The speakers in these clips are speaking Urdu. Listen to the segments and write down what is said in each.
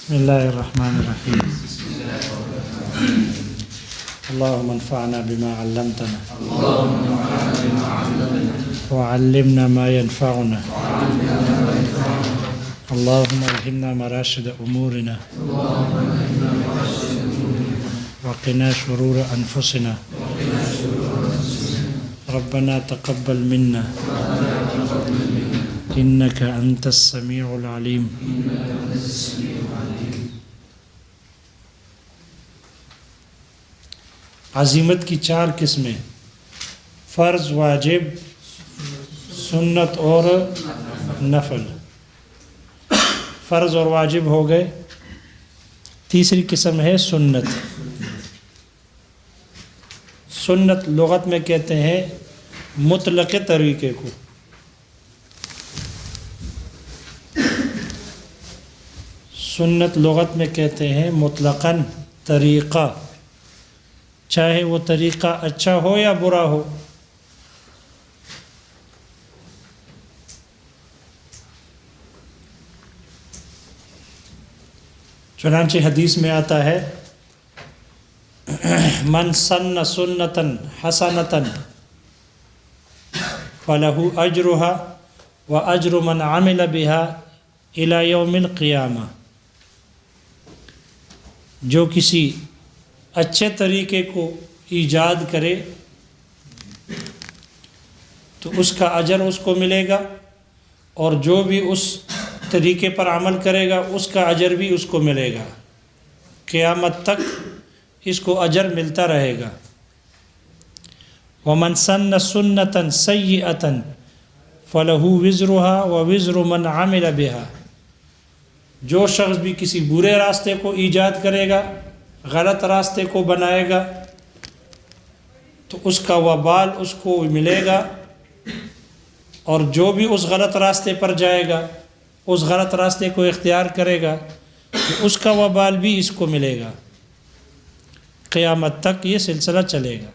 بسم اللہ الرحمن الرحیم اللهم انفعنا بما علمتنا وعلمنا ما ينفعنا اللهم الهمنا مراشد امورنا وقنا شرور انفسنا ربنا تقبل منا انك انت السميع العليم. عزیمت کی 4 قسمیں: فرض، واجب، سنت اور نفل. فرض اور واجب ہو گئے. تیسری قسم ہے سنت. سنت لغت میں کہتے ہیں مطلق طریقے کو. سنت لغت میں کہتے ہیں مطلقاً طریقہ، چاہے وہ طریقہ اچھا ہو یا برا ہو. چنانچہ حدیث میں آتا ہے من سن سنتاً حسنتاً فلہ اجرہا واجر من عمل بہا الی یوم القیامہ. جو کسی اچھے طریقے کو ایجاد کرے تو اس کا اجر اس کو ملے گا، اور جو بھی اس طریقے پر عمل کرے گا اس کا اجر بھی اس کو ملے گا. قیامت تک اس کو اجر ملتا رہے گا. وَمَنْ سَنَّ سُنَّةً سَيِّئَةً فَلَهُ وِزْرُهَا وَوِزْرُ مَنْ عَمِلَ بِهَا. جو شخص بھی کسی برے راستے کو ایجاد کرے گا، غلط راستے کو بنائے گا، تو اس کا وبال اس کو ملے گا، اور جو بھی اس غلط راستے پر جائے گا، اس غلط راستے کو اختیار کرے گا، تو اس کا وبال بھی اس کو ملے گا. قیامت تک یہ سلسلہ چلے گا.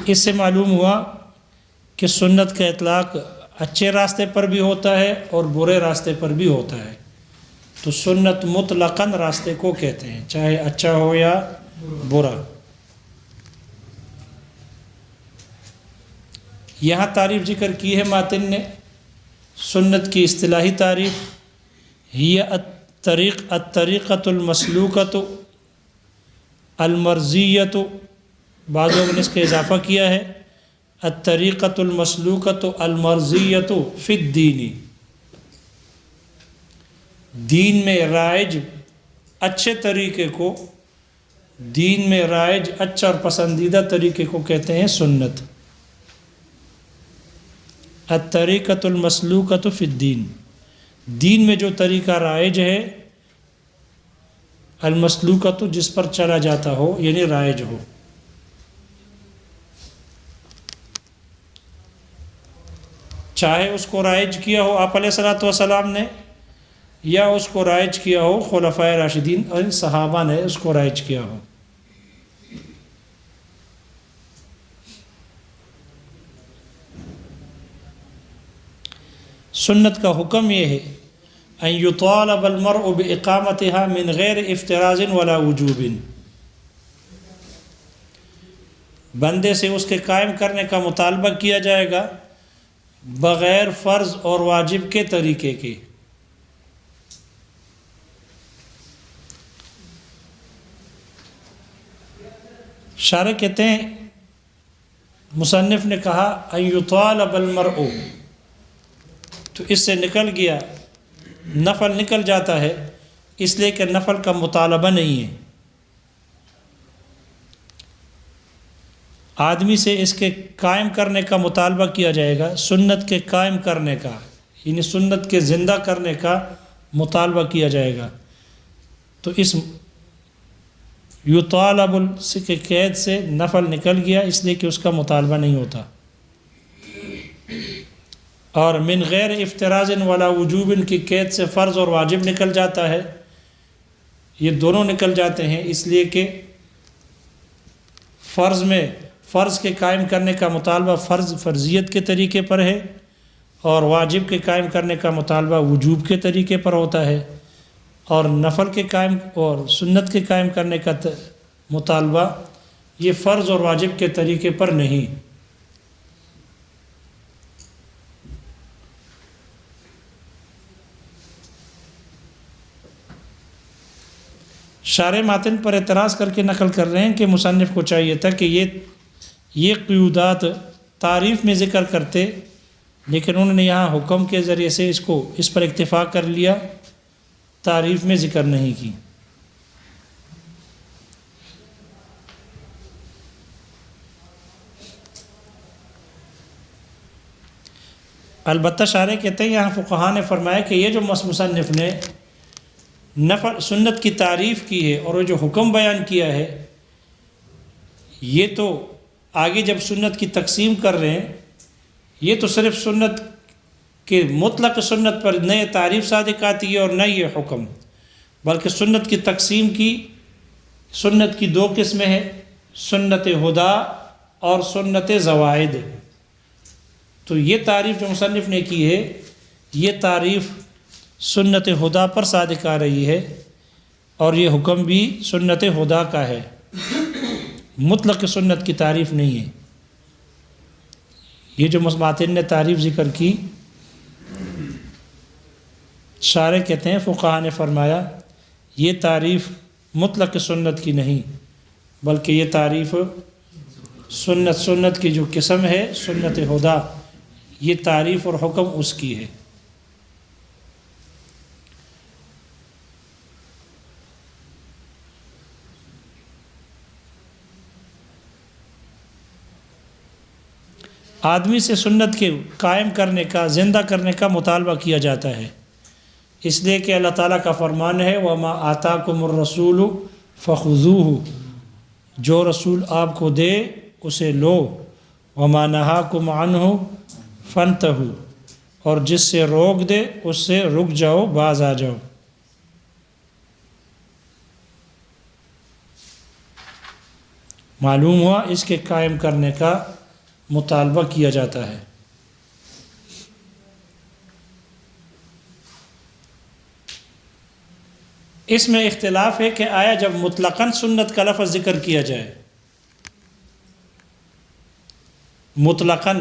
اس سے معلوم ہوا کہ سنت کا اطلاق اچھے راستے پر بھی ہوتا ہے اور برے راستے پر بھی ہوتا ہے. تو سنت مطلقاً راستے کو کہتے ہیں، چاہے اچھا ہو یا برا. یہاں تعریف ذکر کی ہے ماتن نے. سنت کی اصطلاحی تعریف ہی الطریقۃ المسلوکۃ المرضیۃ، بعضوں نے اس کا اضافہ کیا ہے الطریقۃ المسلوکۃ المرضیۃ فی الدین. دین میں رائج اچھے طریقے کو، دین میں رائج اچھا اور پسندیدہ طریقے کو کہتے ہیں سنت. الطریقۃ المسلوکۃ فی الدین، دین میں جو طریقہ رائج ہے، المسلوکۃ جس پر چلا جاتا ہو یعنی رائج ہو. چاہے اس کو رائج کیا ہو آپ علیہ الصلوۃ والسلام نے، یا اس کو رائج کیا ہو خلفائے راشدین اور صحابہ نے اس کو رائج کیا ہو. سنت کا حکم یہ ہے ان یطالب المرء باقامتها من غیر افتراض ولا وجوب. بندے سے اس کے قائم کرنے کا مطالبہ کیا جائے گا بغیر فرض اور واجب کے طریقے کے. شارح کہتے ہیں مصنف نے کہا ان یطالب المرء، تو اس سے نکل گیا، نفل نکل جاتا ہے، اس لیے کہ نفل کا مطالبہ نہیں ہے. آدمی سے اس کے قائم کرنے کا مطالبہ کیا جائے گا، سنت کے قائم کرنے کا یعنی سنت کے زندہ کرنے کا مطالبہ کیا جائے گا. تو اس یطالب کے قید سے نفل نکل گیا، اس لیے کہ اس کا مطالبہ نہیں ہوتا. اور من غیر افتراض ولا وجوب کی قید سے فرض اور واجب نکل جاتا ہے. یہ دونوں نکل جاتے ہیں اس لیے کہ فرض میں فرض کے قائم کرنے کا مطالبہ فرضیت کے طریقے پر ہے، اور واجب کے قائم کرنے کا مطالبہ وجوب کے طریقے پر ہوتا ہے، اور نفل کے قائم اور سنت کے قائم کرنے کا مطالبہ یہ فرض اور واجب کے طریقے پر نہیں۔ شارح ماتن پر اعتراض کر کے نقل کر رہے ہیں کہ مصنف کو چاہیے تھا کہ یہ قیودات تعریف میں ذکر کرتے، لیکن انہوں نے یہاں حکم کے ذریعے سے اس پر اکتفا کر لیا، تعریف میں ذکر نہیں کی۔ البتہ شارح کہتے ہیں یہاں فقہاء نے فرمایا کہ یہ جو مصنف نے نفل سنت کی تعریف کی ہے اور وہ جو حکم بیان کیا ہے، یہ تو آگے جب سنت کی تقسیم کر رہے ہیں، یہ تو صرف سنت کے مطلق سنت پر نہ تعریف صادق آتی ہے اور نہ یہ حکم، بلکہ سنت کی تقسیم کی سنت کی دو قسمیں ہیں، سنت ہدا اور سنت زوائد۔ تو یہ تعریف جو مصنف نے کی ہے، یہ تعریف سنت ہدا پر صادق آ رہی ہے، اور یہ حکم بھی سنت ہدا کا ہے، مطلق سنت کی تعریف نہیں ہے۔ یہ جو ماتن نے تعریف ذکر کی، شارح کہتے ہیں فقہاء نے فرمایا یہ تعریف مطلق سنت کی نہیں، بلکہ یہ تعریف سنت کی جو قسم ہے سنت ہدا، یہ تعریف اور حکم اس کی ہے۔ آدمی سے سنت کے قائم کرنے کا، زندہ کرنے کا مطالبہ کیا جاتا ہے، اس لیے کہ اللہ تعالیٰ کا فرمان ہے وَمَا آتَاكُمُ الرَّسُولُ فَخُذُوهُ، جو رسول آپ کو دے اسے لو، وَمَا نَهَاكُمْ عَنْهُ فَانْتَهُوا، اور جس سے روک دے اس سے رک جاؤ، باز آ جاؤ۔ معلوم ہوا اس کے قائم کرنے کا مطالبہ کیا جاتا ہے۔ اس میں اختلاف ہے کہ آیا جب مطلقاً سنت کا لفظ ذکر کیا جائے، مطلقاً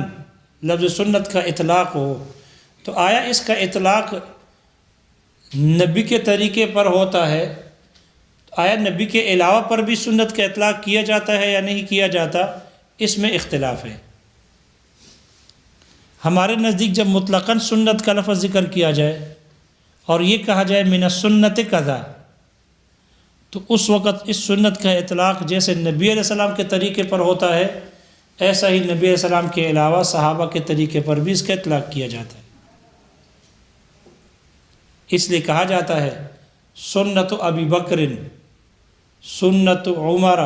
لفظ سنت کا اطلاق ہو، تو آیا اس کا اطلاق نبی کے طریقے پر ہوتا ہے؟ آیا نبی کے علاوہ پر بھی سنت کا اطلاق کیا جاتا ہے یا نہیں کیا جاتا؟ اس میں اختلاف ہے۔ ہمارے نزدیک جب مطلقاً سنت کا لفظ ذکر کیا جائے اور یہ کہا جائے من السنت کذا، تو اس وقت اس سنت کا اطلاق جیسے نبی علیہ السلام کے طریقے پر ہوتا ہے، ایسا ہی نبی علیہ السلام کے علاوہ صحابہ کے طریقے پر بھی اس کا اطلاق کیا جاتا ہے۔ اس لیے کہا جاتا ہے سنت ابی بکر، سنت عمر،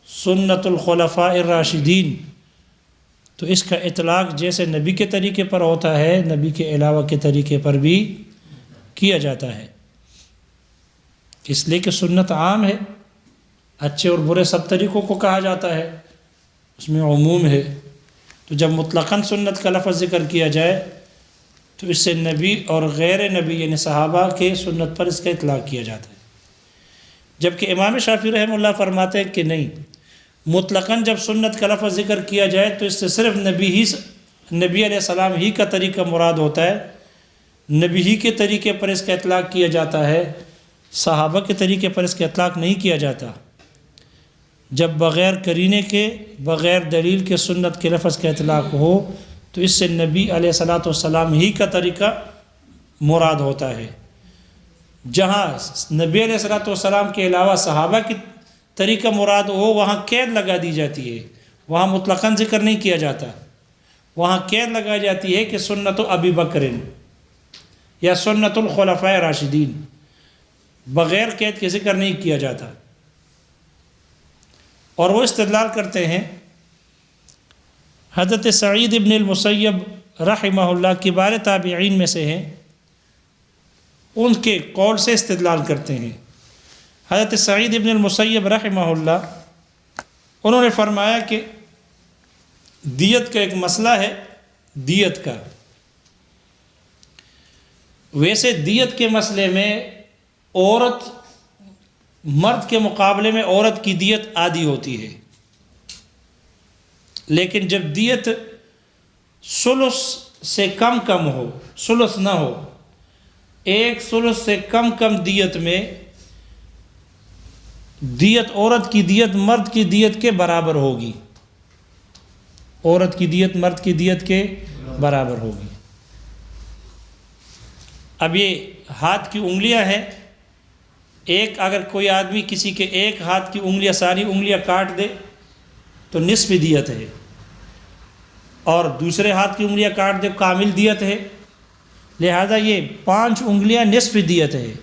سنت الخلفاء الراشدین، تو اس کا اطلاق جیسے نبی کے طریقے پر ہوتا ہے، نبی کے علاوہ کے طریقے پر بھی کیا جاتا ہے، اس لیے کہ سنت عام ہے، اچھے اور برے سب طریقوں کو کہا جاتا ہے، اس میں عموم ہے۔ تو جب مطلقاً سنت کا لفظ ذکر کیا جائے تو اس سے نبی اور غیر نبی یعنی صحابہ کے سنت پر اس کا اطلاق کیا جاتا ہے۔ جبکہ امام شافعی رحمہ اللہ فرماتے ہیں کہ نہیں، مطلقاً جب سنت کا لفظ ذکر کیا جائے تو اس سے صرف نبی علیہ السلام ہی کا طریقہ مراد ہوتا ہے، نبی ہی کے طریقے پر اس کا اطلاق کیا جاتا ہے، صحابہ کے طریقے پر اس کا اطلاق نہیں کیا جاتا۔ جب بغیر قرینے کے، بغیر دلیل کے سنت کے لفظ کا اطلاق ہو تو اس سے نبی علیہ الصلاۃ والسلام ہی کا طریقہ مراد ہوتا ہے۔ جہاں نبی علیہ الصلاۃ والسلام کے علاوہ صحابہ کی طریقہ مراد ہو وہاں قید لگا دی جاتی ہے، وہاں مطلقاً ذکر نہیں کیا جاتا، وہاں قید لگائی جاتی ہے کہ سنت ابی بکر یا سنت الخلفاء راشدین، بغیر قید کے ذکر نہیں کیا جاتا۔ اور وہ استدلال کرتے ہیں حضرت سعید ابن المسیب رحمہ اللہ کبار تابعین میں سے ہیں، ان کے قول سے استدلال کرتے ہیں۔ حضرت سعید ابن المسیب رحمہ اللہ انہوں نے فرمایا کہ دیت کا ایک مسئلہ ہے، دیت کا. ویسے دیت کے مسئلے میں عورت مرد کے مقابلے میں عورت کی دیت آدھی ہوتی ہے، لیکن جب دیت ثلث سے کم ہو، ثلث نہ ہو، ایک ثلث سے کم دیت میں دیت عورت کی دیت مرد کی دیت کے برابر ہوگی. عورت کی دیت مرد کی دیت کے برابر ہوگی. اب یہ ہاتھ کی انگلیاں ہیں، ایک اگر کوئی آدمی کسی کے ایک ہاتھ کی انگلیاں ساری انگلیاں کاٹ دے تو نصف دیت ہے، اور دوسرے ہاتھ کی انگلیاں کاٹ دے کامل دیت ہے. لہذا یہ 5 انگلیاں نصف دیت ہے.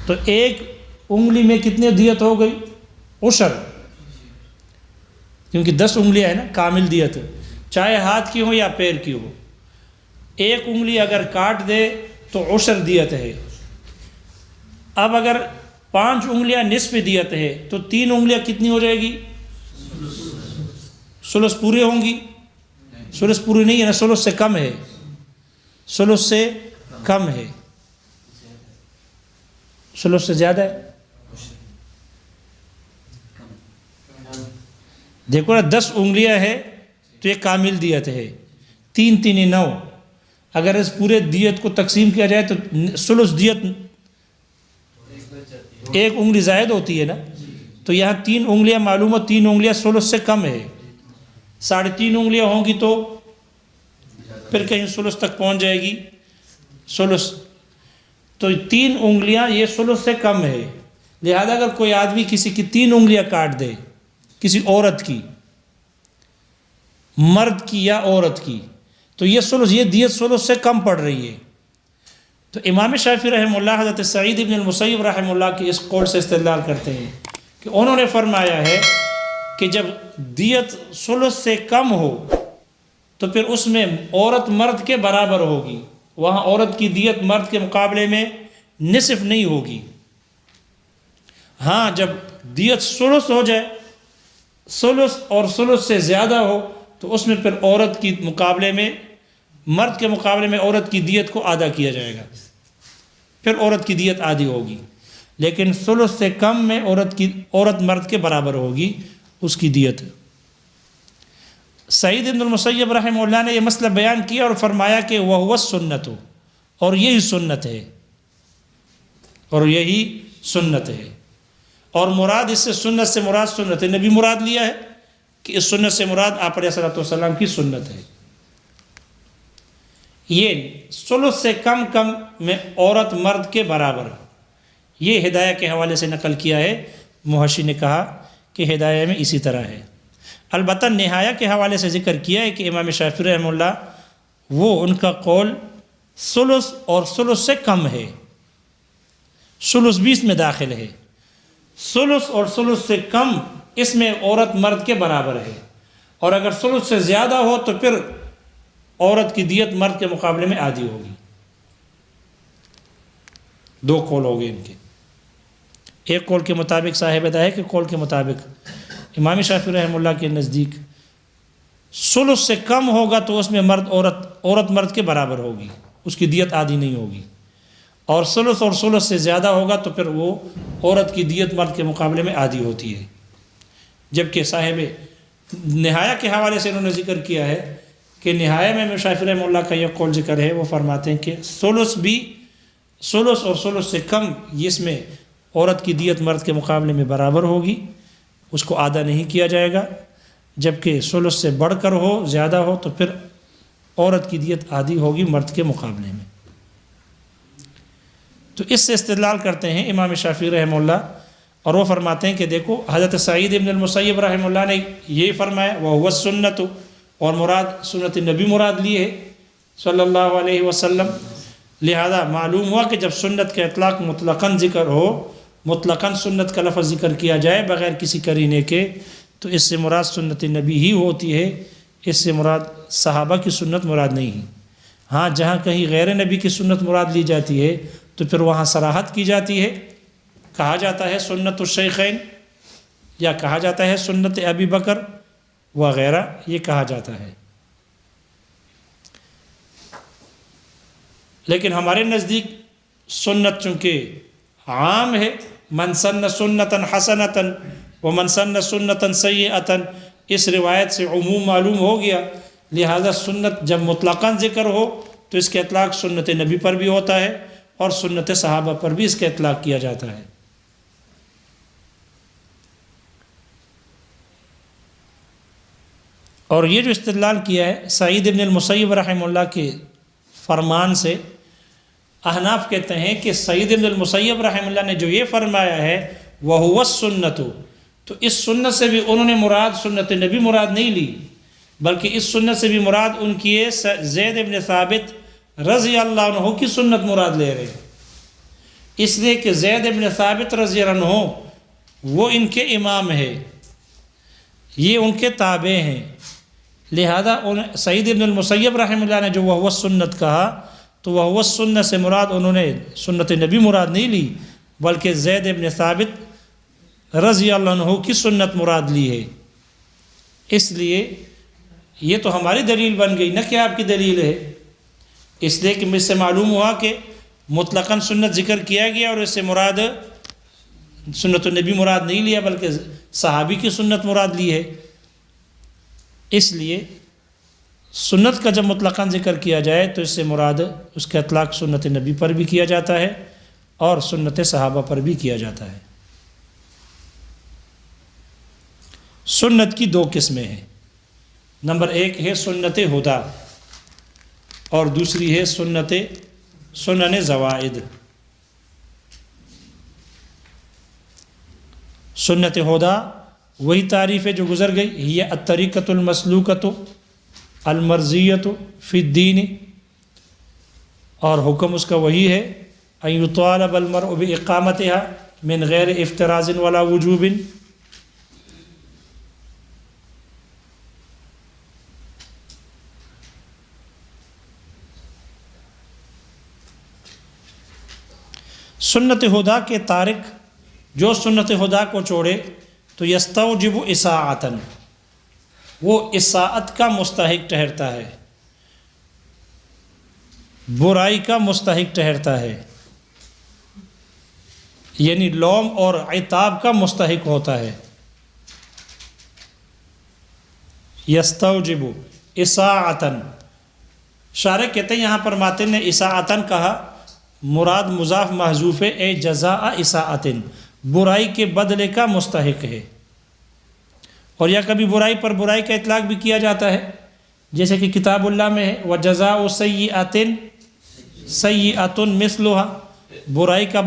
تو ایک انگلی میں کتنے دیت ہو گئی؟ عشر، کیونکہ 10 انگلیاں ہیں نا، کامل دیت ہے، چاہے ہاتھ کی ہو یا پیر کی ہو. ایک انگلی اگر کاٹ دے تو عشر دیت ہے. اب اگر 5 انگلیاں نصف دیت ہے تو 3 انگلیاں کتنی ہو جائے گی؟ ثلث پورے ہوں گی؟ ثلث پوری نہیں ہے نا، ثلث سے کم ہے، ثلث سے کم ہے، ثلث سے زیادہ ہے. دیکھو نا، 10 انگلیاں ہے تو یہ کامل دیت ہے، 3 3 9. اگر اس پورے دیت کو تقسیم کیا جائے تو ثلث دیت ایک انگلی زائد ہوتی ہے نا، تو یہاں 3 انگلیاں معلوم ہو، 3 انگلیاں ثلث سے کم ہے. 3.5 انگلیاں ہوں گی تو پھر کہیں ثلث تک پہنچ جائے گی، ثلث. تو 3 انگلیاں یہ ثلث سے کم ہے. لہذا اگر کوئی آدمی کسی کی 3 انگلیاں کاٹ دے، کسی عورت کی، مرد کی یا عورت کی، تو یہ ثلث، یہ دیت ثلث سے کم پڑ رہی ہے. تو امام شافعی رحمہ اللہ حضرت سعید ابن المسیب رحمہ اللہ کی اس قول سے استدلال کرتے ہیں کہ انہوں نے فرمایا ہے کہ جب دیت ثلث سے کم ہو تو پھر اس میں عورت مرد کے برابر ہوگی. وہاں عورت کی دیت مرد کے مقابلے میں نصف نہیں ہوگی. ہاں، جب دیت ثلث ہو جائے، ثلث اور ثلث سے زیادہ ہو، تو اس میں پھر عورت کی مقابلے میں، مرد کے مقابلے میں عورت کی دیت کو آدھا کیا جائے گا، پھر عورت کی دیت آدھی ہوگی. لیکن ثلث سے کم میں عورت مرد کے برابر ہوگی اس کی دیت. سعید ابن المسیب رحمہ اللہ نے یہ مسئلہ بیان کیا اور فرمایا کہ وَهُوَ السُّنَّةُ، اور یہی سنت ہے، اور یہی سنت ہے. اور مراد اس سے سنت سے مراد سنت نبی مراد لیا ہے کہ اس سنت سے مراد آپ علیہ الصلوۃ والسلام کی سنت ہے. یہ ثلث سے کم میں عورت مرد کے برابر، یہ ہدایہ کے حوالے سے نقل کیا ہے. محشی نے کہا کہ ہدایہ میں اسی طرح ہے. البتہ نہایہ کے حوالے سے ذکر کیا ہے کہ امام شافعی رحمہ اللہ وہ ان کا قول ثلث اور ثلث سے کم ہے، ثلث بھی اس میں داخل ہے. ثلث اور ثلث سے کم اس میں عورت مرد کے برابر ہے، اور اگر ثلث سے زیادہ ہو تو پھر عورت کی دیت مرد کے مقابلے میں آدھی ہوگی. 2 قول ہو گئے ان کے. ایک قول کے مطابق صاحب ہدایہ کے قول کے مطابق امام شافعی رحمہ اللہ کے نزدیک ثلث سے کم ہوگا تو اس میں عورت مرد کے برابر ہوگی، اس کی دیت آدھی نہیں ہوگی. اور ثلث سے زیادہ ہوگا تو پھر وہ عورت کی دیت مرد کے مقابلے میں آدھی ہوتی ہے. جبکہ صاحب نہایہ کے حوالے سے انہوں نے ذکر کیا ہے کہ نہایہ میں شافعی رحمہ اللہ کا یہ قول ذکر ہے. وہ فرماتے ہیں کہ ثلث اور ثلث سے کم اس میں عورت کی دیت مرد کے مقابلے میں برابر ہوگی، اس کو آدھا نہیں کیا جائے گا. جبکہ ثلث سے بڑھ کر ہو، زیادہ ہو، تو پھر عورت کی دیت آدھی ہوگی مرد کے مقابلے میں. تو اس سے استدلال کرتے ہیں امام شافعی رحمہ اللہ، اور وہ فرماتے ہیں کہ دیکھو حضرت سعید ابن المسیب رحمہ اللہ نے یہی فرمایا وَهُوَ السُّنَّةُ، اور مراد سنت نبی مراد لی ہے صلی اللہ علیہ وسلم. لہذا معلوم ہوا کہ جب سنت کا اطلاق مطلقاً ذکر ہو، مطلقاً سنت کا لفظ ذکر کیا جائے بغیر کسی قرینے کے، تو اس سے مراد سنت نبی ہی ہوتی ہے، اس سے مراد صحابہ کی سنت مراد نہیں ہے. ہاں، جہاں کہیں غیر نبی کی سنت مراد لی جاتی ہے تو پھر وہاں صراحت کی جاتی ہے، کہا جاتا ہے سنت الشیخین، یا کہا جاتا ہے سنت ابی بکر وغیرہ، یہ کہا جاتا ہے. لیکن ہمارے نزدیک سنت چونکہ عام ہے، من سن سنتاً حسنتاً ومن سن سنتاً سیئتاً، اس روایت سے عموم معلوم ہو گیا، لہذا سنت جب مطلقاً ذکر ہو تو اس کے اطلاق سنت نبی پر بھی ہوتا ہے اور سنت صحابہ پر بھی اس کا اطلاق کیا جاتا ہے۔ اور یہ جو استدلال کیا ہے سعید ابن المسیب رحمہ اللہ کے فرمان سے، احناف کہتے ہیں کہ سعید ابن المسیب رحمہ اللہ نے جو یہ فرمایا ہے وَهُوَ السُّنَّةُ، تو اس سنت سے بھی انہوں نے مراد سنت نبی مراد نہیں لی، بلکہ اس سنت سے بھی مراد ان کی زید ابن ثابت رضی اللہ عنہ کی سنت مراد لے رہے ہیں، اس لیے کہ زید ابن ثابت رضی اللہ عنہ وہ ان کے امام ہے، یہ ان کے تابع ہیں، لہذا سعید ابن المسیب رحمہ اللہ نے جو وہ سنت کہا تو وہ سنت سے مراد انہوں نے سنت نبی مراد نہیں لی، بلکہ زید ابن ثابت رضی اللہ عنہ کی سنت مراد لی ہے۔ اس لیے یہ تو ہماری دلیل بن گئی، نہ کہ آپ کی دلیل ہے، اس لیے کہ مجھ سے معلوم ہوا کہ مطلقاً سنت ذکر کیا گیا اور اس سے مراد سنت النبی مراد نہیں لیا بلکہ صحابی کی سنت مراد لی ہے۔ اس لیے سنت کا جب مطلقاً ذکر کیا جائے تو اس سے مراد اس کا اطلاق سنت نبی پر بھی کیا جاتا ہے اور سنت صحابہ پر بھی کیا جاتا ہے۔ سنت کی دو قسمیں ہیں، نمبر ایک ہے سنت ہدا اور دوسری ہے سنن زوائد۔ سنت ہدا وہی تعریف ہے جو گزر گئی، یہ الطریقۃ المسلوکۃ المرضیۃ فی الدین، اور حکم اس کا وہی ہے ان یطالب المرء باقامتها من غیر افتراض ولا وجوب۔ سنت ہدا کے تارک جو سنت ہدا کو چھوڑے تو یستوجب اساءۃً، وہ اساءت کا مستحق ٹھہرتا ہے، برائی کا مستحق ٹھہرتا ہے، یعنی لوم اور عتاب کا مستحق ہوتا ہے۔ یستوجب اساءۃً، شارح کہتے ہیں یہاں پر ماتن نے اساءۃً کہا، مراد مضاف محذوف ہے، اے جزاء اساءۃ، برائی کے بدلے کا مستحق ہے۔ اور یا کبھی برائی پر برائی کا اطلاق بھی کیا جاتا ہے، جیسے کہ کتاب اللہ میں ہے وَجَزَاءُ سَيِّئَةٍ سَيِّئَةٌ مِثْلُهَا، برائی کا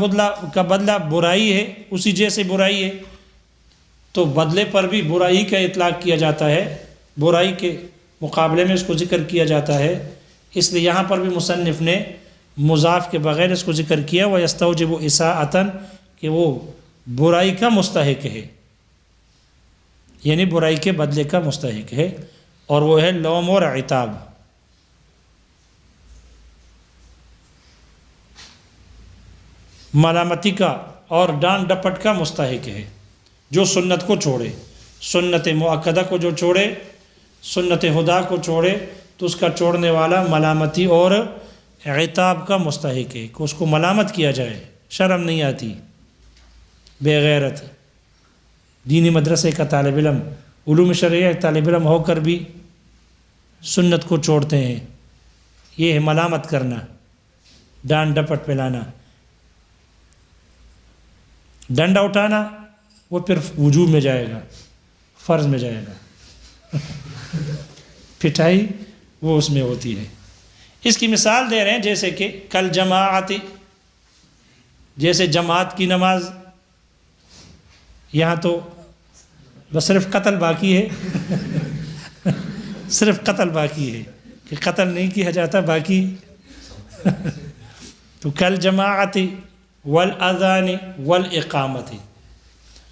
بدلہ برائی ہے، اسی جیسے برائی ہے، تو بدلے پر بھی برائی کا اطلاق کیا جاتا ہے، برائی کے مقابلے میں اس کو ذکر کیا جاتا ہے۔ اس لیے یہاں پر بھی مصنف نے مضاف کے بغیر اس کو ذکر کیا وَيَسْتَوْجِبُ إِسَاءَةً، کہ وہ برائی کا مستحق ہے، یعنی برائی کے بدلے کا مستحق ہے، اور وہ ہے لوم اور عتاب۔ ملامتی کا اور ڈانٹ ڈپٹ کا مستحق ہے جو سنت کو چھوڑے، سنت مؤکدہ کو جو چھوڑے، سنت ہدا کو چھوڑے تو اس کا چھوڑنے والا ملامتی اور عتاب کا مستحق ہے، کہ اس کو ملامت کیا جائے، شرم نہیں آتی، بے غیرت۔ دینی مدرسے کا طالب علم، علوم شرعیہ طالب علم ہو کر بھی سنت کو چھوڑتے ہیں، یہ ہے ملامت کرنا، ڈانٹ ڈپٹ پلانا، ڈنڈا اٹھانا، وہ پھر وجوب میں جائے گا، فرض میں جائے گا، پٹائی وہ اس میں ہوتی ہے۔ اس کی مثال دے رہے ہیں جیسے کہ کل جماعتی، جیسے جماعت کی نماز، یہاں تو بس صرف قتل باقی ہے، صرف قتل باقی ہے کہ قتل نہیں کیا جاتا، باقی تو کل جماعتی والاذان والاقامت،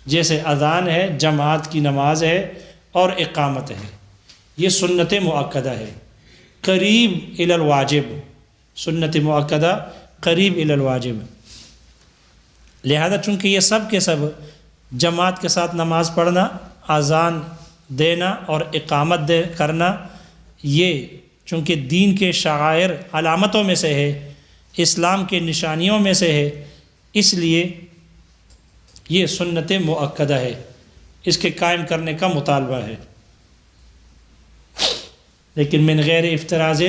جیسے اذان ہے، جماعت کی نماز ہے اور اقامت ہے، یہ سنت مؤکدہ ہے، قریب الی الواجب، سنت مؤکدہ قریب الی الواجب۔ لہذا چونکہ یہ سب کے سب جماعت کے ساتھ نماز پڑھنا، اذان دینا اور اقامت کرنا، یہ چونکہ دین کے شعائر علامتوں میں سے ہے، اسلام کے نشانیوں میں سے ہے، اس لیے یہ سنت مؤکدہ ہے، اس کے قائم کرنے کا مطالبہ ہے، لیکن من غیر افتراض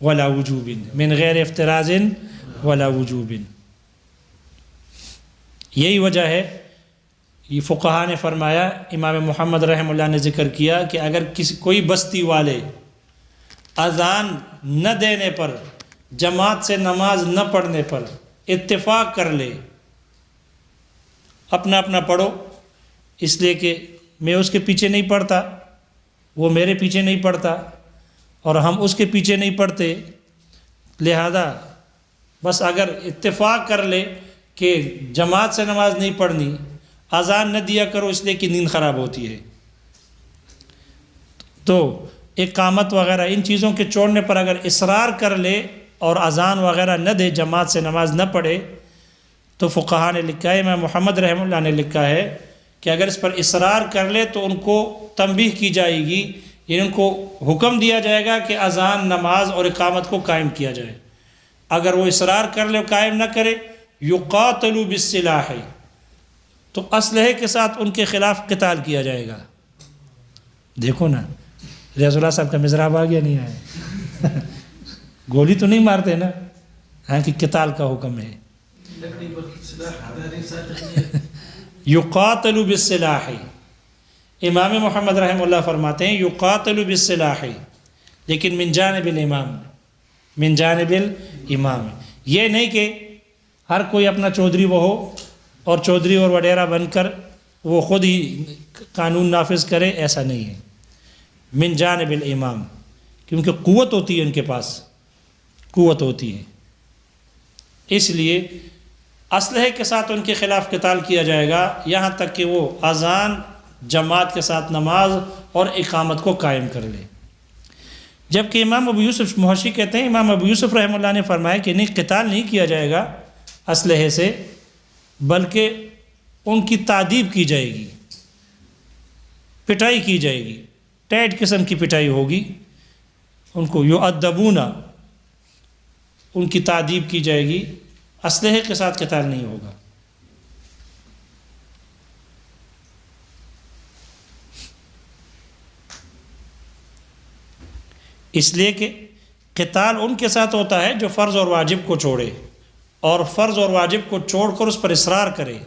ولا وجوب، من غیر افتراض ولا وجوب۔ یہی وجہ ہے، یہ فقہا نے فرمایا، امام محمد رحمہ اللہ نے ذکر کیا کہ اگر کوئی بستی والے اذان نہ دینے پر، جماعت سے نماز نہ پڑھنے پر اتفاق کر لے، اپنا اپنا پڑھو، اس لیے کہ میں اس کے پیچھے نہیں پڑھتا، وہ میرے پیچھے نہیں پڑھتا، اور ہم اس کے پیچھے نہیں پڑھتے، لہذا بس اگر اتفاق کر لے کہ جماعت سے نماز نہیں پڑھنی، اذان نہ دیا کرو اس لیے کہ نیند خراب ہوتی ہے، تو اقامت وغیرہ ان چیزوں کے چھوڑنے پر اگر اصرار کر لے اور اذان وغیرہ نہ دے، جماعت سے نماز نہ پڑھے، تو فقہا نے لکھا ہے، امام محمد رحمہ اللہ نے لکھا ہے کہ اگر اس پر اصرار کر لے تو ان کو تنبیہ کی جائے گی، یعنی ان کو حکم دیا جائے گا کہ اذان، نماز اور اقامت کو قائم کیا جائے۔ اگر وہ اصرار کر لے، قائم نہ کرے، یقاتل بالسلاح، تو اسلحے کے ساتھ ان کے خلاف قتال کیا جائے گا۔ دیکھو نا، ریاض اللہ صاحب کا مضراب آ گیا نہیں آیا؟ گولی تو نہیں مارتے نا، ہاں کہ قتال کا حکم ہے۔ یقاتل بالسلاح، امام محمد رحمہ اللہ فرماتے ہیں یقاتل بالسلاح، لیکن من جانب الامام، من جانب الامام، یہ نہیں کہ ہر کوئی اپنا چودھری وہ ہو اور چودھری اور وڈیرا بن کر وہ خود ہی قانون نافذ کرے، ایسا نہیں ہے۔ من جانب الامام، کیونکہ قوت ہوتی ہے ان کے پاس، قوت ہوتی ہے، اس لیے اسلحے کے ساتھ ان کے خلاف قتال کیا جائے گا، یہاں تک کہ وہ اذان، جماعت کے ساتھ نماز اور اقامت کو قائم کر لے۔ جبکہ امام ابو یوسف محشی کہتے ہیں، امام ابو یوسف رحمہ اللہ نے فرمایا کہ نہیں، قتال نہیں کیا جائے گا اسلحے سے، بلکہ ان کی تعذیب کی جائے گی، پٹائی کی جائے گی، ٹیٹ قسم کی پٹائی ہوگی، ان کو یؤدبون، ان کی تعذیب کی جائے گی، اسلحے کے ساتھ قتال نہیں ہوگا۔ اس لیے کہ قتال ان کے ساتھ ہوتا ہے جو فرض اور واجب کو چھوڑے، اور فرض اور واجب کو چھوڑ کر اس پر اصرار کرے،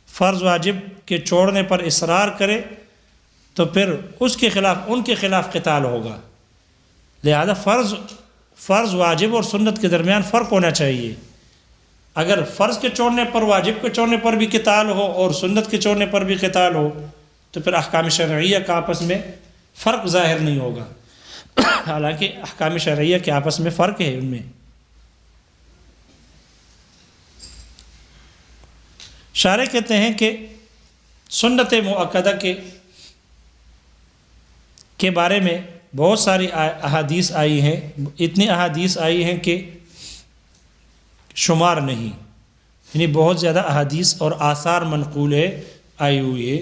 فرض واجب کے چھوڑنے پر اصرار کرے تو پھر اس کے خلاف، ان کے خلاف قتال ہوگا۔ لہذا فرض واجب اور سنت کے درمیان فرق ہونا چاہیے۔ اگر فرض کے چھوڑنے پر، واجب کے چھوڑنے پر بھی قتال ہو اور سنت کے چھوڑنے پر بھی قتال ہو تو پھر احکام شرعیہ کا آپس میں فرق ظاہر نہیں ہوگا، حالانکہ احکام شرعیہ کے آپس میں فرق ہے ان میں۔ شارح کہتے ہیں کہ سنت مؤکدہ کے بارے میں بہت ساری احادیث آئی ہیں، اتنی احادیث آئی ہیں کہ شمار نہیں، یعنی بہت زیادہ احادیث اور آثار منقولے آئی ہوئی ہے۔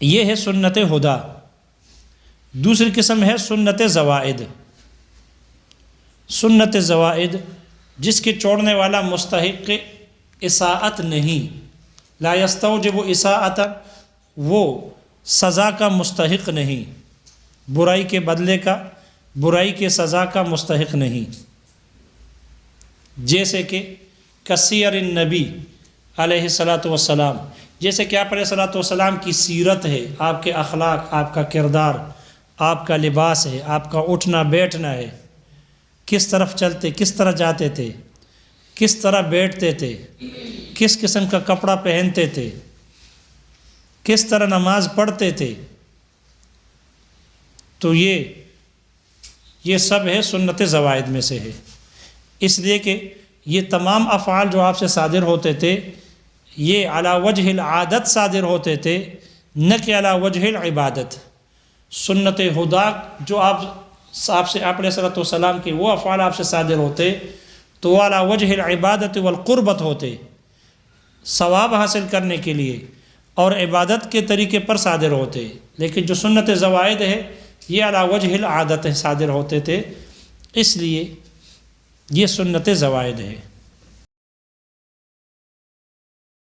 یہ ہے سنت ہدا۔ دوسری قسم ہے سنت زوائد۔ سنت زوائد، جس کے چھوڑنے والا مستحق اساءت نہیں، لا یستوجب اساءت، وہ سزا کا مستحق نہیں، برائی کے بدلے کا، برائی کے سزا کا مستحق نہیں، جیسے کہ کثیر النبی علیہ الصلاۃ والسلام، جیسے کہ آپ علیہ الصلاۃ والسلام کی سیرت ہے، آپ کے اخلاق، آپ کا کردار، آپ کا لباس ہے، آپ کا اٹھنا بیٹھنا ہے، کس طرف چلتے، کس طرح جاتے تھے، کس طرح بیٹھتے تھے، کس قسم کا کپڑا پہنتے تھے، کس طرح نماز پڑھتے تھے، تو یہ سب ہے سنت زوائد میں سے ہے۔ اس لیے کہ یہ تمام افعال جو آپ سے صادر ہوتے تھے، یہ علی وجہ العادت صادر ہوتے تھے، نہ کہ علی وجہ العبادت۔ سنت ہدا جو آپ سے، آپ علیہ الصلوۃ والسلام کے وہ افعال آپ سے صادر ہوتے تو وہ علی وجہ العبادت والقربت ہوتے، ثواب حاصل کرنے کے لیے اور عبادت کے طریقے پر صادر ہوتے، لیکن جو سنت زوائد ہے یہ علی وجہ العادت صادر ہوتے تھے۔ اس لیے یہ سنت زوائد ہے۔